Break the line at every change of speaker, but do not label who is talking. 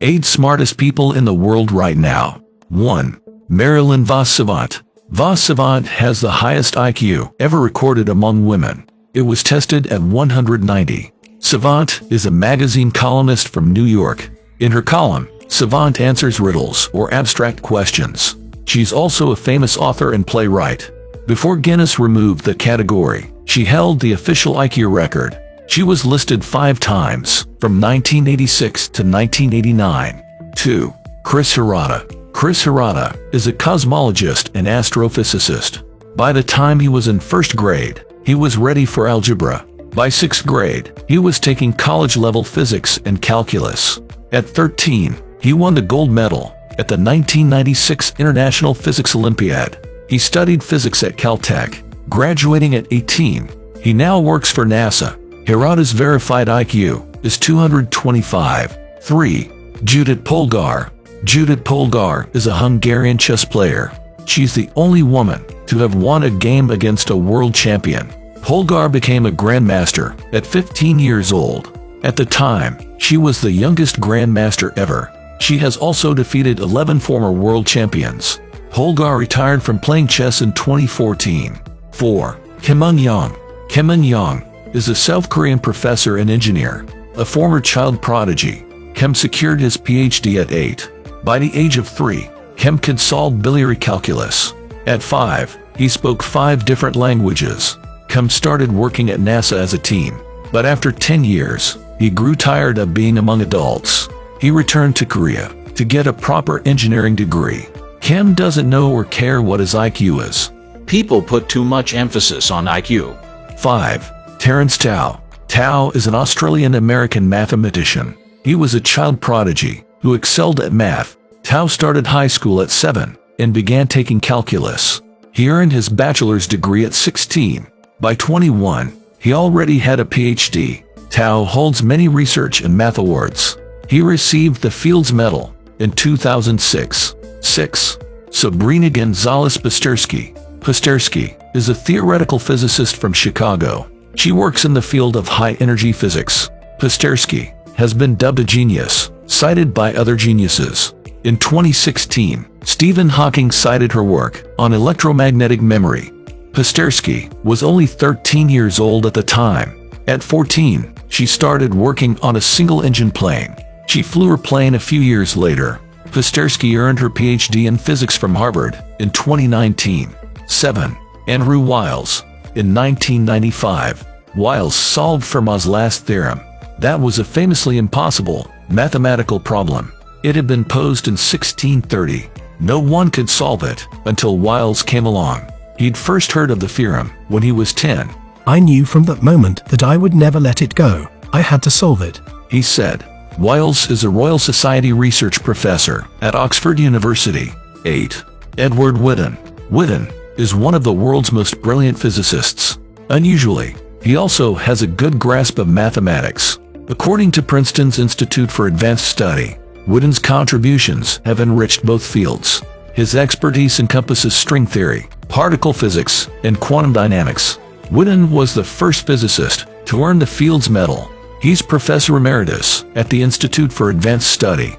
8 smartest people in the world right now. 1. Marilyn Vos Savant. Vos Savant has the highest IQ ever recorded among women. It was tested at 190. Savant is a magazine columnist from New York. In her column, Savant answers riddles or abstract questions. She's also a famous author and playwright. Before Guinness removed the category, she held the official IQ record. She was listed 5 times, from 1986 to 1989. 2. Chris Hirata. Chris Hirata is a cosmologist and astrophysicist. By the time he was in 1st grade, he was ready for algebra. By 6th grade, he was taking college-level physics and calculus. At 13, he won the gold medal at the 1996 International Physics Olympiad. He studied physics at Caltech, graduating at 18. He now works for NASA. Hirata's verified IQ is 225. 3. Judith Polgar. Judith Polgar is a Hungarian chess player. She's the only woman to have won a game against a world champion. Polgar became a grandmaster at 15 years old. At the time, she was the youngest grandmaster ever. She has also defeated 11 former world champions. Polgar retired from playing chess in 2014. 4. Kim Eun-young. Kim Eun-young is a South Korean professor and engineer. A former child prodigy, Kim secured his PhD at 8. By the age of 3, Kim could solve biliary calculus. At 5, he spoke 5 different languages. Kim started working at NASA as a teen, but after 10 years, he grew tired of being among adults. He returned to Korea to get a proper engineering degree. Kim doesn't know or care what his IQ is.
People put too much emphasis on IQ.
5. Terence Tao. Tao is an Australian-American mathematician. He was a child prodigy who excelled at math. Tao started high school at 7 and began taking calculus. He earned his bachelor's degree at 16. By 21, he already had a PhD. Tao holds many research and math awards. He received the Fields Medal in 2006. 6. Sabrina Gonzalez Pasterski. Pasterski is a theoretical physicist from Chicago. She works in the field of high-energy physics. Pasterski has been dubbed a genius, cited by other geniuses. In 2016, Stephen Hawking cited her work on electromagnetic memory. Pasterski was only 13 years old at the time. At 14, she started working on a single-engine plane. She flew her plane a few years later. Pasterski earned her PhD in physics from Harvard in 2019. 7. Andrew Wiles. In 1995, Wiles solved Fermat's last theorem. That was a famously impossible mathematical problem. It had been posed in 1630. No one could solve it until Wiles came along. He'd first heard of the theorem when he was 10.
I knew from that moment that I would never let it go. I had to solve it,
he said. Wiles is a Royal Society research professor at Oxford University. 8. Edward Witten. Witten is one of the world's most brilliant physicists. Unusually, he also has a good grasp of mathematics. According to Princeton's Institute for Advanced Study, Witten's contributions have enriched both fields. His expertise encompasses string theory, particle physics, and quantum dynamics. Witten was the first physicist to earn the Fields Medal. He's Professor Emeritus at the Institute for Advanced Study.